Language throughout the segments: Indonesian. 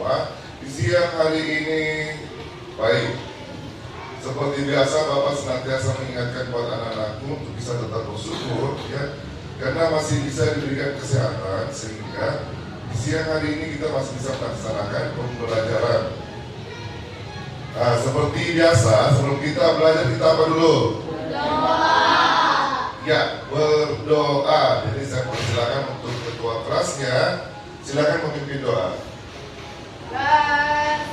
semua. Di siang hari ini, baik, seperti biasa Bapak senantiasa mengingatkan buat anak-anakku untuk bisa tetap bersyukur, ya, karena masih bisa diberikan kesehatan, sehingga di siang hari ini kita masih bisa melaksanakan pembelajaran. Nah, seperti biasa, sebelum kita belajar kita apa dulu? Berdoa. Ya, berdoa. Jadi saya persilakan untuk ketua kelasnya, silakan memimpin doa. Bersiap.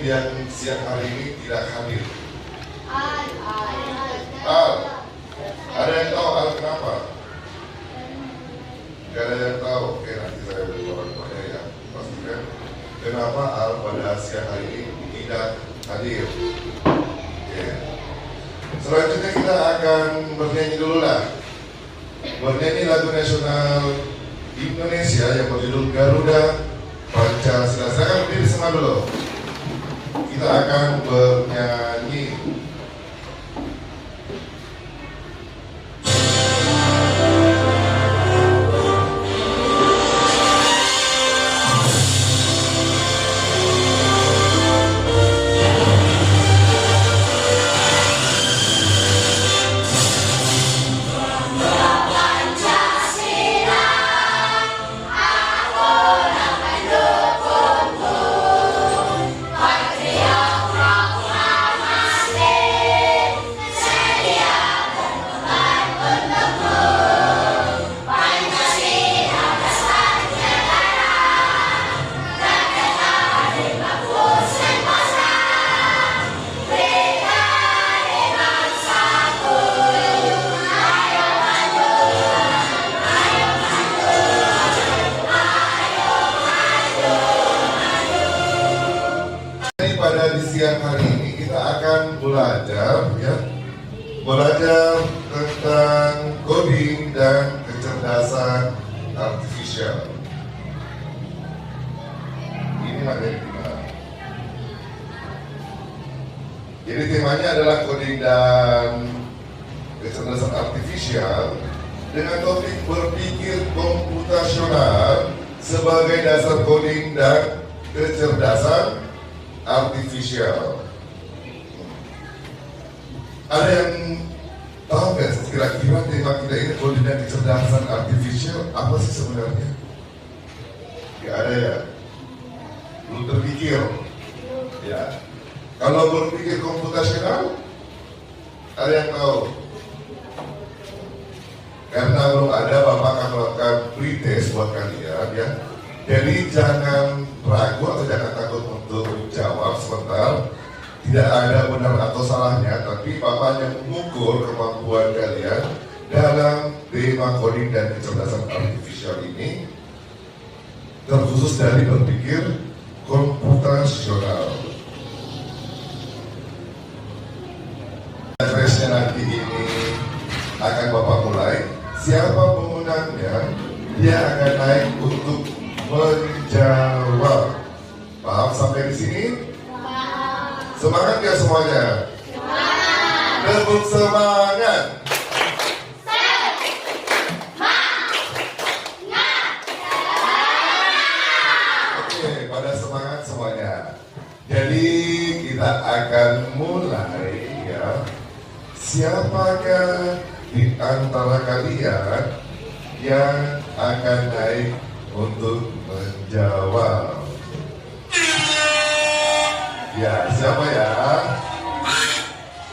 Yang siang hari ini tidak hadir? Al. Ada yang tahu Al kenapa? Gak ada yang tahu. Oke, nanti saya beritahu ya. Pastikan kenapa Al pada siang hari ini tidak hadir. Oke. Selanjutnya kita akan bernyanyi dulu lah. Bernyanyi lagu nasional Indonesia yang berjudul Garuda Pancasila. Silakan berdiri semua dulu. Kita akan bernyanyi. Pada di siang hari ini kita akan belajar, ya, belajar tentang coding dan kecerdasan artifisial. Ini materi kita. Jadi temanya adalah coding dan kecerdasan artifisial dengan topik berpikir komputasional sebagai dasar coding dan kecerdasan artifisial. Ada yang tahu nggak kira-kira tema kita ini coding dan kecerdasan artifisial apa sih sebenarnya? Ya ada ya. Belum terpikir. Ya. Kalau berpikir komputasional, ada yang tahu? Karena belum ada, Bapak akan melakukan pretest buat kalian, ya. Jadi jangan ragu atau jangan takut untuk menjawab sebentar. Tidak ada benar atau salahnya, tapi Bapak hanya mengukur kemampuan kalian dalam tema coding dan kecerdasan artifisial ini, terkhusus dari berpikir komputasional. Addressnya nanti ini akan Bapak mulai. Siapa pemenangnya, dia akan naik untuk menjawab. Paham sampai di sini? Semangat ya semuanya? Semangat. Debut semangat. Oke, pada semangat semuanya. Jadi kita akan mulai, ya. Siapakah di antara kalian yang akan naik untuk menjawab? Ya, siapa ya?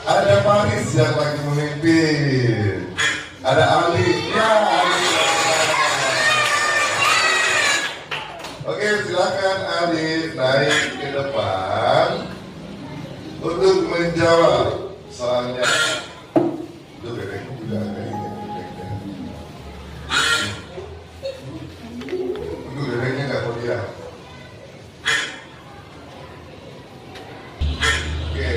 Ada Paris yang lagi memimpin. Ada Ali. Ya, Ali. Oke, silakan Ali naik ke depan untuk menjawab soalnya. Itu bebeknya juga ada ini. Itu bebeknya nggak mau lihat. Oke.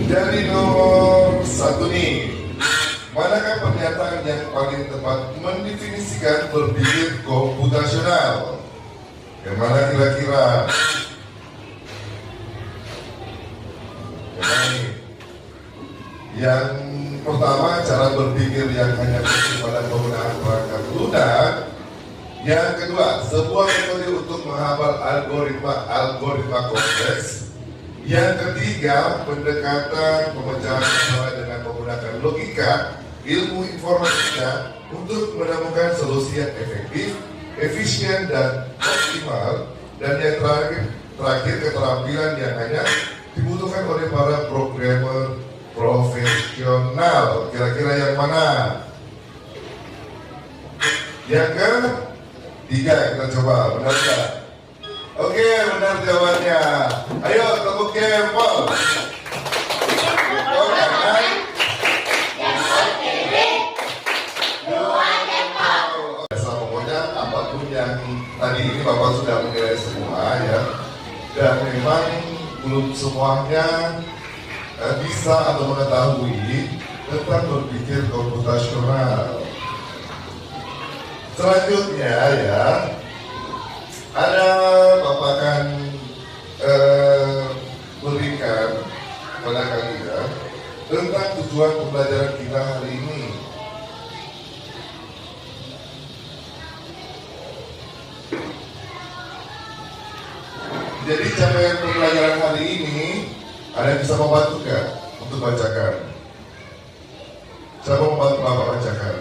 Dari nomor 1 nih, manakah pernyataan yang paling tepat mendefinisikan berpikir komputasional? Yang mana kira-kira? Yang mana nih? Yang pertama, cara berpikir yang hanya fokus pada penggunaan perangkat lunak. Yang kedua, sebuah metode untuk menghafal algoritma kompleks. Yang ketiga, pendekatan pemecahan masalah dengan menggunakan logika, ilmu informatika untuk menemukan solusi yang efektif, efisien dan optimal. Dan yang terakhir keterampilan yang hanya dibutuhkan oleh para programmer profesional. Kira-kira yang mana? Yang ketiga, kita coba, benar nggak? Oke, benar jawabannya. Ayo, tepuk jempol. Pokoknya apapun yang tadi ini Bapak sudah menilai semua ya. Dan memang belum semuanya bisa atau mengetahui tentang berpikir komputasional. Selanjutnya ya, ada Bapak akan berikan kepada kalian tentang tujuan pembelajaran kita hari ini. Jadi capaian pembelajaran hari ini, ada yang bisa membantu nggak untuk bacakan? Siapa membantu Bapak bacakan?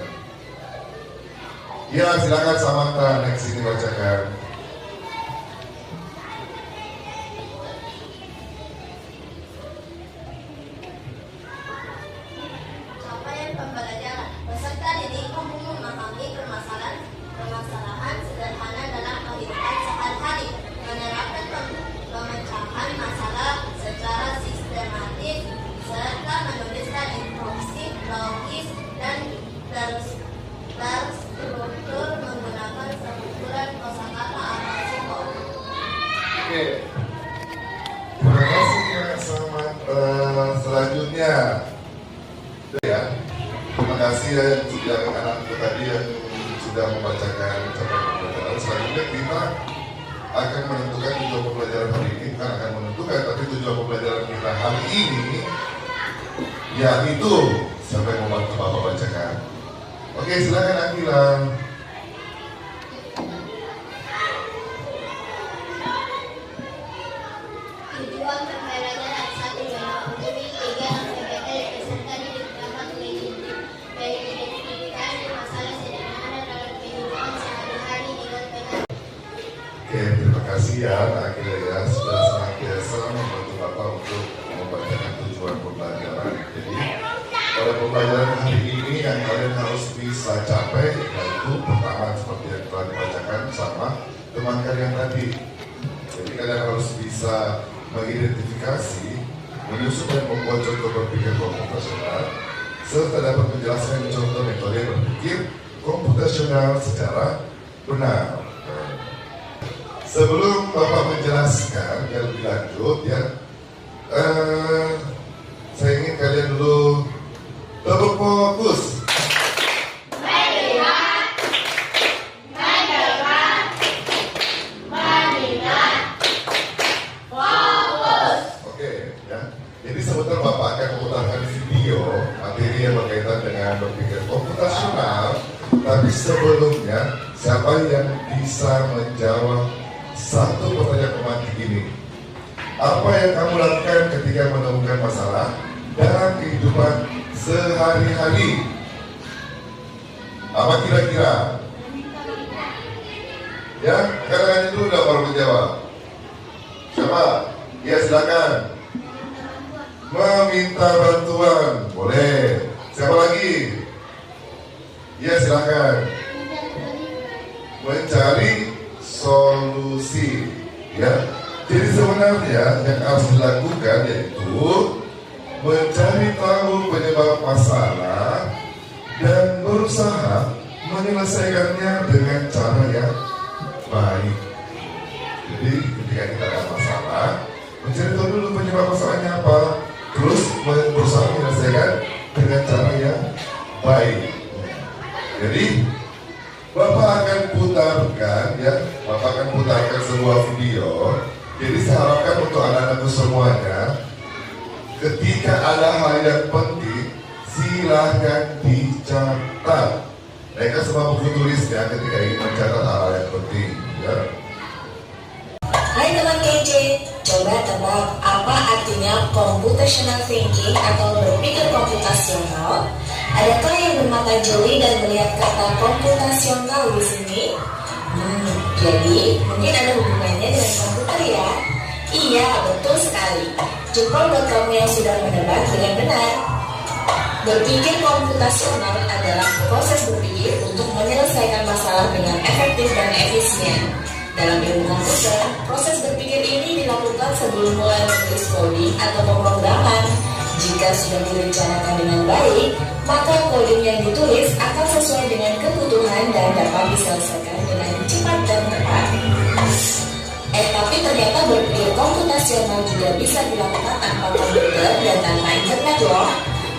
Ya, silakan Samantha next ini bacakan. Capaian pembelajaran. Peserta didik mampu memahami permasalahan sederhana dalam kehidupan sehari-hari, menerapkan pemecahan masalah secara sistematis, serta menuliskan instruksi logis dan terstruktur menggunakan strukturan kosakata atau simbol. Oke. Terima kasih ya Samantha. Selanjutnya. Ya, terima kasih ya yang anak itu tadi yang sudah membacakan capaian pembelajaran. Selanjutnya kita akan menentukan tujuan pembelajaran hari ini, bukan akan menentukan, tapi tujuan pembelajaran kita hari ini, yaitu siapa yang membantu Bapak bacakan. Oke, silakan Akila. Tujuan pembelajaran 1. Menghubungi 3 PPT peserta didik dapat mengidentifikasi masalah sederhana dalam kehidupan sehari-hari dengan benar. Oke, terima kasih ya Akila ya, sudah senantiasa membantu Bapak untuk membacakan tujuan pembelajaran. Jadi pada pembelajaran hari ini yang kalian harus bisa capai yaitu pertama seperti yang telah dibacakan sama teman kalian tadi. Jadi kalian harus bisa mengidentifikasi, menyusun dan membuat contoh berpikir komputasional, serta dapat menjelaskan contoh metode berpikir komputasional secara benar. Sebelum Bapak menjelaskan yang lebih lanjut ya, saya ingin kalian dulu berfokus. Oke, ya. Jadi sebentar Bapak akan memutarkan video materi yang berkaitan dengan berpikir komputasional. Tapi sebelumnya, siapa yang bisa menjawab satu pertanyaan pemantik ini? Apa yang kamu lakukan ketika menemukan masalah dalam kehidupan sehari-hari. Apa kira-kira? Ya, katakan itu udah baru menjawab. Siapa? Ya, silakan. Meminta bantuan, boleh. Siapa lagi? Ya, silakan. Mencari solusi. Ya, jadi sebenarnya yang harus dilakukan yaitu mencari tahu penyebab masalah dan berusaha menyelesaikannya dengan cara yang baik. Jadi ketika kita ada masalah, mencari tahu dulu penyebab masalahnya apa, terus berusaha menyelesaikan dengan cara yang baik. Jadi Bapak akan putarkan sebuah video. Jadi saya harapkan untuk anak-anakku semuanya, ketika ada hal yang penting, silahkan dicatat. Mereka semua buku tulisnya ketika ingin mencatat hal yang penting. Ya. Hai teman kece, coba tebak apa artinya computational thinking atau berpikir komputasional? Adakah yang bermata jeli dan melihat kata komputasional di sini? Jadi mungkin ada hubungannya dengan komputer ya? Iya, betul sekali. Jempol buat kamu yang sudah menebak dengan benar. Berpikir komputasional adalah proses berpikir untuk menyelesaikan masalah dengan efektif dan efisien. Dalam ilmu komputer, proses berpikir ini dilakukan sebelum mulai menulis coding atau pemrograman. Jika sudah direncanakan dengan baik, maka coding yang ditulis akan sesuai dengan kebutuhan dan dapat diselesaikan dengan cepat dan tepat. Tapi ternyata berpikir komputasional juga bisa dilakukan tanpa komputer dan tanpa internet loh.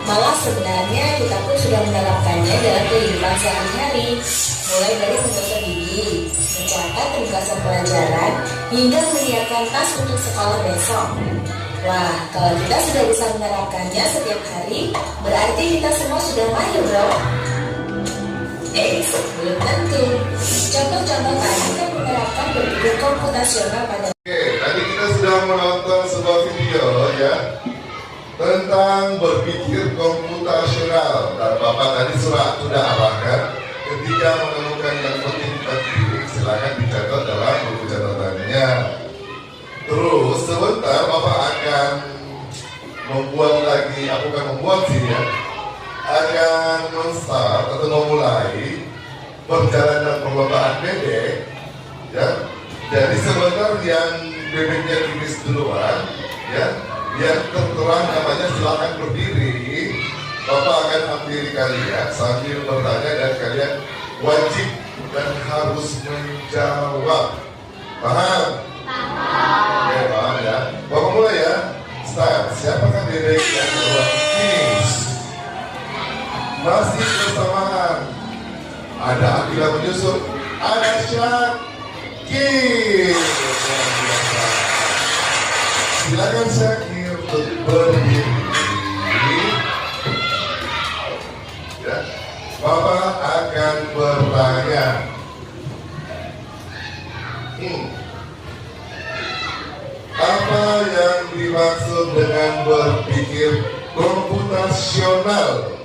Malah sebenarnya kita pun sudah menerapkannya dalam kehidupan sehari-hari, mulai dari menggosok gigi, mencatat tugasan pelajaran, hingga menyiapkan tas untuk sekolah besok. Wah, kalau kita sudah bisa menerapkannya setiap hari, berarti kita semua sudah mahir bro. Belum tentu. Contoh-contoh tadi kan menerapkan berpikir komputasional pada. Oke, tadi kita sudah menonton sebuah video ya tentang berpikir komputasional, dan Bapak tadi sudah arahkan ketika menemukan yang penting, silakan dicatat dalam buku catatannya. Terus sebentar Bapak akan membuat lagi, aku akan membuat sih ya, akan men-start atau memulai perjalanan perlombaan bebek ya. Jadi sebentar yang bebeknya tulis duluan ya, yang tertera namanya silakan berdiri. Bapak akan hampiri kalian sambil bertanya dan kalian wajib dan harus menjawab. Paham? Oke, paham ya. Bapak mulai ya. Start. Siapakah bebek yang kedua? Finish. Masih bersamaan. Ada Akila menyusul. Ada Syakir. Silakan Syakir untuk berdiri. Ya. Bapak akan bertanya. Apa yang dimaksud dengan berpikir komputasional?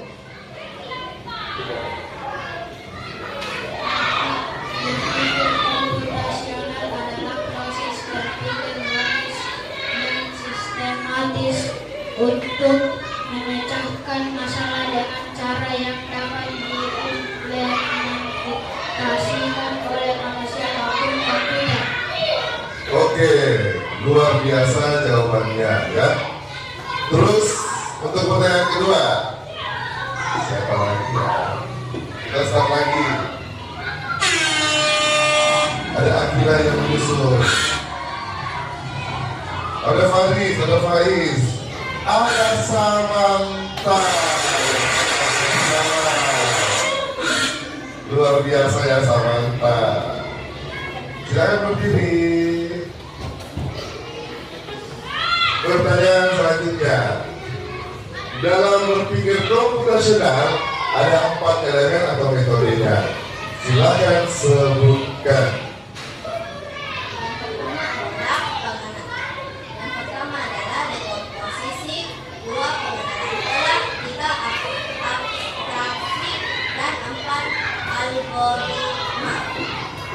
Untuk memecahkan masalah dengan cara yang dapat diimplementasikan oleh manusia maupun komputer. Oke, luar biasa jawabannya ya. Terus untuk pertanyaan kedua, siapa lagi ya? Kita start lagi. Ada Akila yang menyusul. Ada Faris, ada Faiz. Ada Samantha. Luar biasa ya Samantha. Silakan berdiri. Pertanyaan selanjutnya. Dalam berpikir komputasional ada 4 elemen atau metodenya. Silakan sebutkan.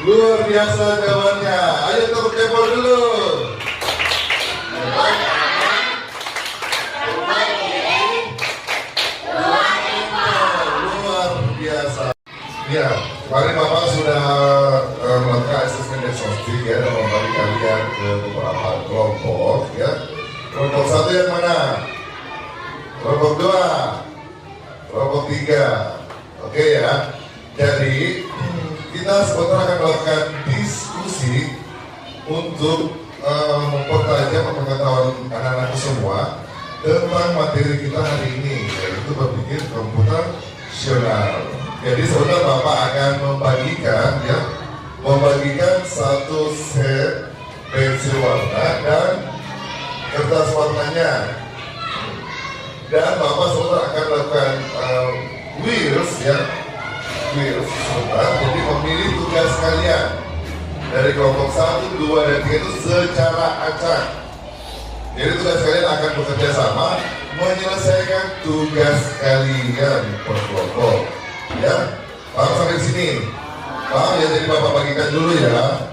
Luar biasa jawabannya. Ayo tepuk tangan dulu. Luar biasa. Ya, kemarin Bapak sudah melakukan asesmen diagnostik ya dan membagi kalian ke beberapa kelompok ya. Kelompok 1 yang mana? Kelompok 2, kelompok 3. Oke ya. Jadi kita sebentar akan melakukan diskusi untuk mempertajam pengetahuan anak-anak semua tentang materi kita hari ini, yaitu berpikir komputasional. Jadi sebentar Bapak akan membagikan satu set pensil warna dan kertas warnanya. Dan Bapak sebentar akan melakukan wheels sebentar. Jadi memilih tugas kalian dari kelompok 1, 2, dan 3 itu secara acak. Jadi tugas kalian akan bekerja sama menyelesaikan tugas kalian per kelompok. Ya, paham sampai sini? Paham ya? Jadi Bapak bagikan dulu ya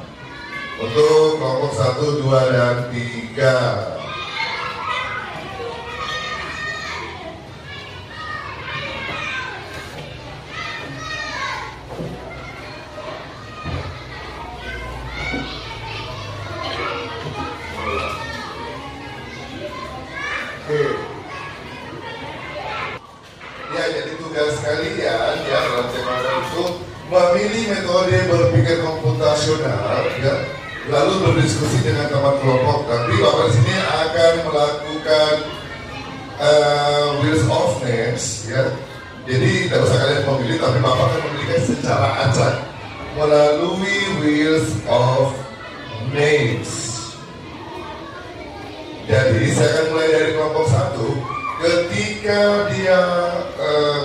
untuk kelompok 1, 2, dan 3. Ya, jadi tugas kalian ya dalam seminar itu memilih metode berpikir komputasional ya, lalu berdiskusi dengan teman kelompok. Tapi Bapak di sini akan melakukan wheels of names ya. Jadi tidak usah kalian memilih, tapi Bapak akan memilihnya secara acak melalui wheels of names. Jadi saya akan mulai dari kelompok 1. Ketika dia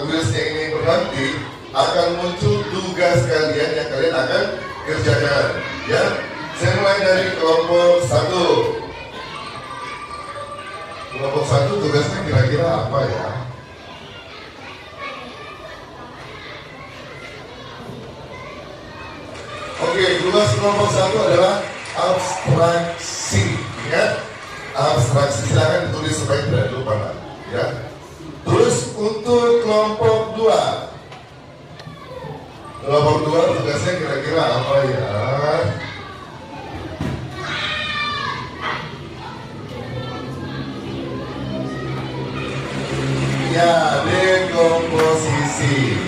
wheelsnya ini berhenti, akan muncul tugas kalian yang kalian akan kerjakan. Ya, saya mulai dari kelompok 1. Kelompok 1 tugasnya kira-kira apa ya? Oke, tugas kelompok 1 adalah abstraksi. Ya, abstraksi silakan ditulis supaya tidak lupa. Ya. Terus untuk kelompok 2. Kelompok 2 tugasnya kira-kira apa ya? Ya, dekomposisi.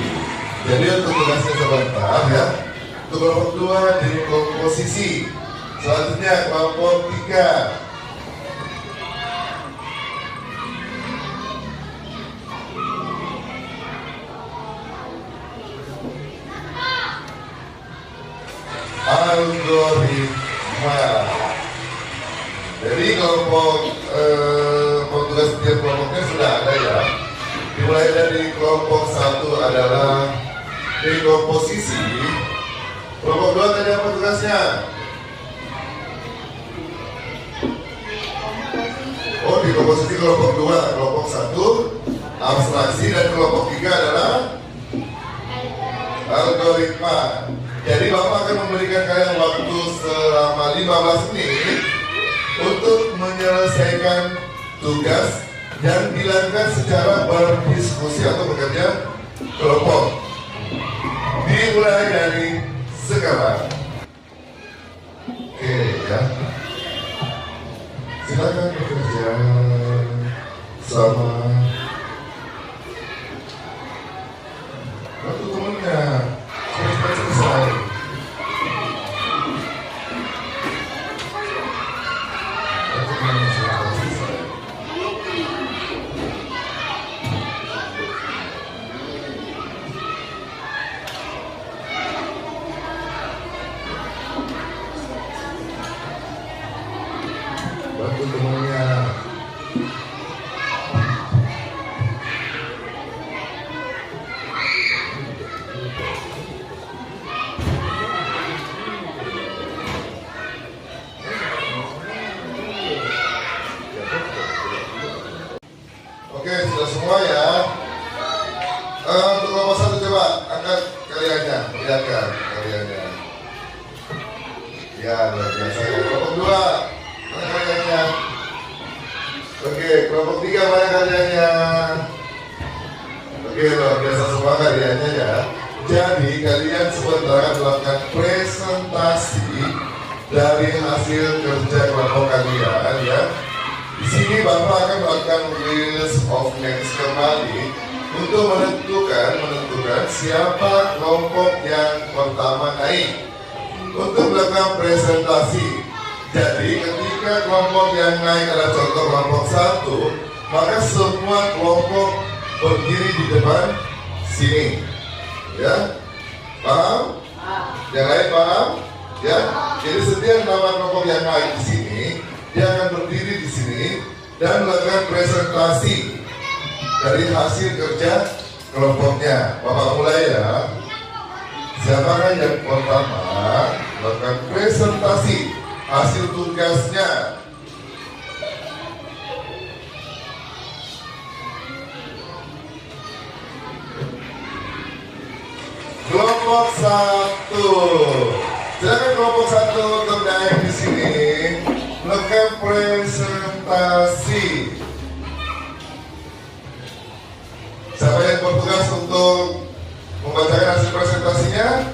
Jadi untuk tugasnya sebentar ya. Untuk kelompok 2 dekomposisi. Selanjutnya kelompok 3. Algoritma. Jadi kelompok tugas setiap kelompoknya sudah ada ya. Dimulai dari kelompok 1 adalah dekomposisi. Kelompok 2 tadi apa tugasnya? Oh, dekomposisi kelompok 2. Kelompok 1 abstraksi dan kelompok 3 adalah algoritma. Jadi Bapak akan memberikan kalian waktu selama 15 menit untuk menyelesaikan tugas yang dilakukan secara berdiskusi atau bekerja kelompok. Dimulai dari sekarang. Oke ya. Silakan bekerja sama. Bantu temennya. Selesai. Bantu temannya. Oke, sudah semua ya. Untuk kelompok 1 coba angkat karyanya, perlihatkan karyanya. Ya, luar biasa. Kelompok 2, mana karyanya? Oke, kelompok 3 mana karyanya? Oke, luar biasa semua karyanya ya. Jadi kalian sebentar akan melakukan presentasi dari hasil kerja kelompok kalian ya. Di sini Bapak akan melakukan list of names kembali untuk menentukan siapa kelompok yang pertama naik untuk melakukan presentasi. Jadi ketika kelompok yang naik adalah contoh kelompok 1, maka semua kelompok berdiri di depan sini. Ya, paham? Yang lain paham? Ya, jadi setiap nama kelompok yang naik di sini, dia akan berdiri di sini dan melakukan presentasi dari hasil kerja kelompoknya. Bapak mulai ya. Siapakah yang pertama melakukan presentasi hasil tugasnya? Kelompok 1. Silakan kelompok 1 untuk naik di sini melakukan presentasi. Siapa yang bertugas untuk membacakan hasil presentasinya?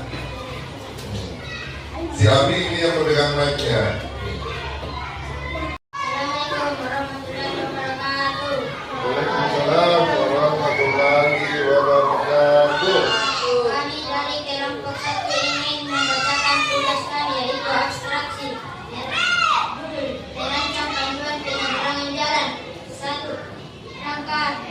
Si Abi ini yang memegang mic-nya. Waalaikumsalam warahmatullahi wabarakatuh. Kami dari kelompok 1 ingin membacakan tugas kami, yaitu abstraksi. Judul, merancang panduan penyeberangan jalan. 1. Rangka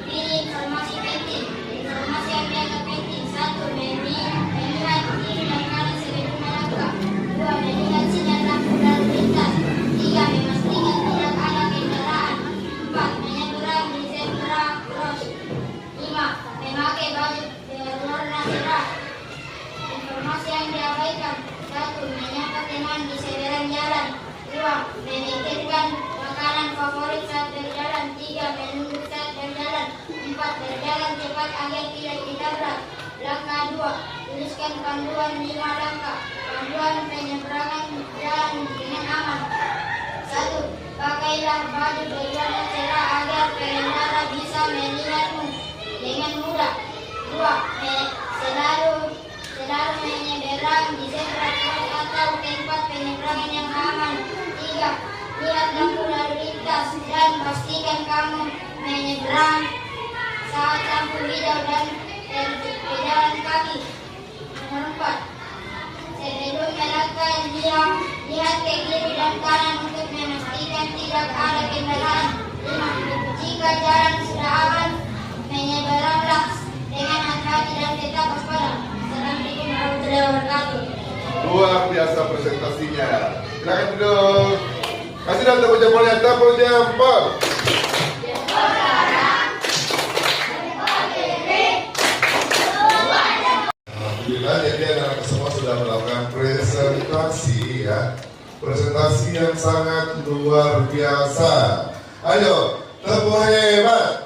pilih informasi penting. Informasi yang dianggap penting. 1. Melihat kiri dan kanan sebelum melangkah. 2. Melihat sinyal lampu lalu lintas. 3. Memastikan tidak ada kendaraan. 4. Menyeberang di zebra cross. 5. Memakai baju berwarna merah. Informasi yang diabaikan. 1. Menyapa teman di seberang jalan. 2. Memikirkan makanan favorit saat berjalan. 3. Menunggu saat berjalan. 4. Berjalan cepat agar tidak ditabrak. Langkah 2. Tuliskan panduan 5 langkah. Panduan penyeberangan jalan dengan aman. 1. Pakailah baju berwarna cerah agar pengendara bisa melihatmu dengan mudah. 2. Selalu menyeberang di zebra cross atau tempat penyeberangan yang aman. 3. Lihat lampu lalu lintas dan pastikan kamu menyeberang saat lampu hijau dan berjalan kaki. Nomor 4. Sebelum melangkah, lihat ke kiri dan kanan untuk memastikan tidak ada kendaraan. 5. Jika jalan sudah aman, menyeberanglah dengan hati-hati dan tetap waspada. Assalamualaikum warahmatullahi wabarakatuh. Luar biasa presentasinya. Silakan duduk. Kasih dong tepuk jempolnya, tepuk jempol. Alhamdulillah, jadi anak-anak semua sudah melakukan presentasi ya. Presentasi yang sangat luar biasa. Ayo, tepuk hebat.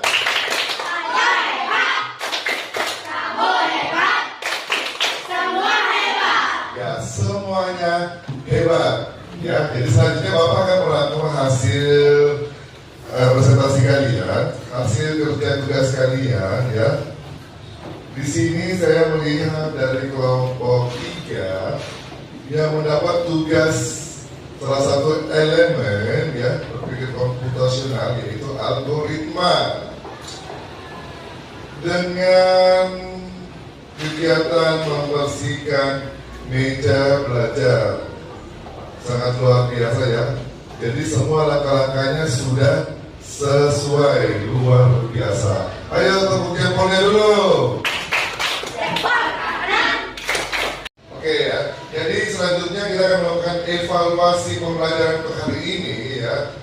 Ya, semuanya hebat. Ya, jadi selanjutnya Bapak akan merangkum hasil presentasi kalian, hasil kerja tugas kalian ya. Di sini saya melihat dari kelompok 3 yang mendapat tugas salah satu elemen ya berpikir komputasional, yaitu algoritma. Dengan kegiatan membersihkan meja belajar, sangat luar biasa ya. Jadi semua langkah-langkahnya sudah sesuai, luar biasa. Ayo tepuk jempolnya dulu. Oke ya, jadi selanjutnya kita akan melakukan evaluasi pembelajaran untuk hari ini ya.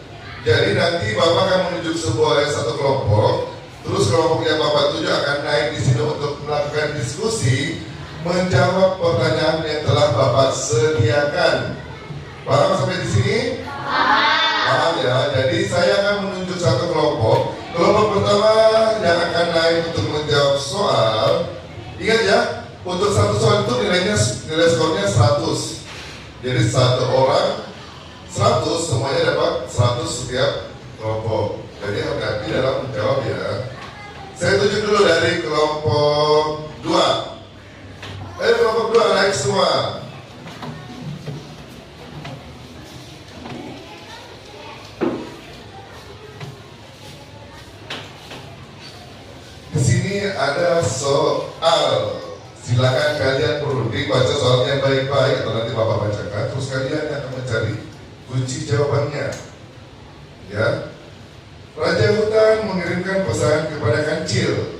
Jadi nanti Bapak akan menunjuk satu kelompok, terus kelompok yang Bapak tuju akan naik di sini untuk melakukan diskusi, menjawab pertanyaan yang telah Bapak sediakan. Paham sampai di sini? Paham ya. Jadi saya akan menunjuk satu kelompok. Kelompok pertama yang akan naik untuk menjawab soal. Ingat ya, untuk satu soal itu nilai skornya 100. Jadi satu orang 100, semuanya dapat 100 setiap kelompok. Jadi hati-hati dalam menjawab ya. Saya tunjuk dulu dari kelompok 2. Kelompok 2 naik semua. Di sini ada soal. Silakan kalian perlu dibaca soalnya baik-baik atau nanti Bapak bacakan. Terus kalian akan mencari kunci jawabannya. Ya. Raja hutan mengirimkan pesan kepada kancil.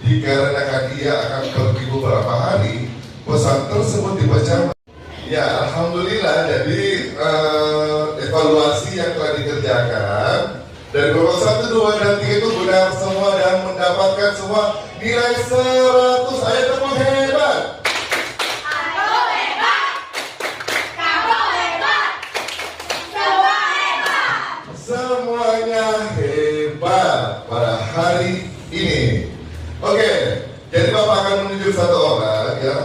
Dikarenakan ia akan pergi beberapa hari, pesan tersebut dibaca. Ya, alhamdulillah. Jadi evaluasi yang telah dikerjakan dari kelompok 1, 2, dan 3 itu benar semua dan mendapatkan semua nilai 100. Ayo tepuk hebat. Aku hebat. Kamu hebat. Semua hebat. Semuanya hebat pada hari ini. Oke, jadi Bapak akan menunjuk satu orang ya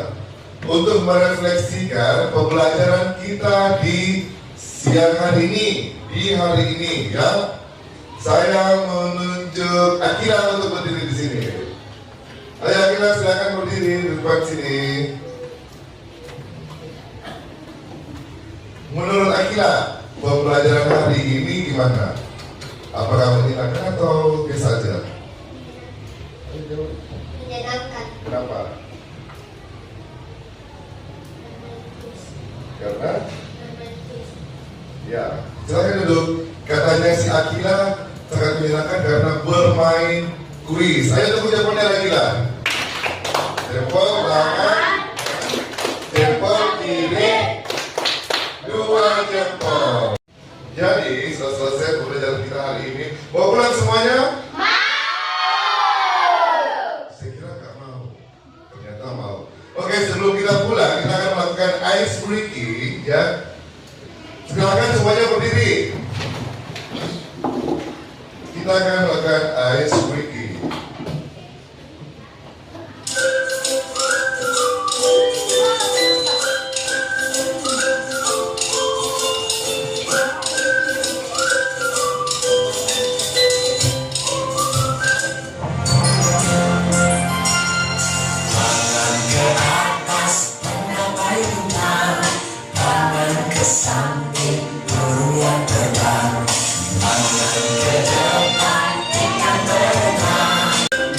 untuk merefleksikan pembelajaran kita di siang hari ini, di hari ini ya. Saya menunjuk Akila untuk berdiri di sini. Ayo Akila, silakan berdiri di depan sini. Menurut Akila, pembelajaran hari ini gimana? Apakah menyenangkan atau biasa saja? Menyenangkan. Kenapa? Karena? Ya, silakan duduk. Katanya si Akila sangat menyenangkan karena bermain kuis. Ayo tepuk jempolnya Akila. Jempol tangan, jempol kiri, 2 jempol. Jadi setelah selesai pembelajaran kita hari ini, mau pulang semuanya? Saya kira nggak mau, ternyata mau. Oke, sebelum kita pulang, kita akan melakukan ice breaking ya. Silakan semuanya berdiri. Kita akan melakukan ice breaking.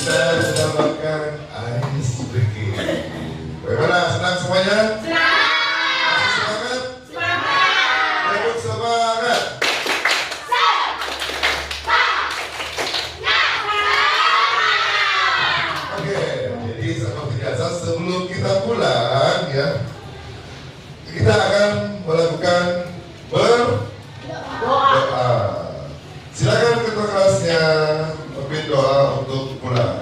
Kita sudah melakukan ice breaking. Bagaimana? Senang semuanya? Semangat? Semangat! Semangat! Oke, jadi seperti biasa sebelum kita pulang ya, kita akan melakukan berdoa. Silakan ketua kelasnya memimpin doa untuk pulang.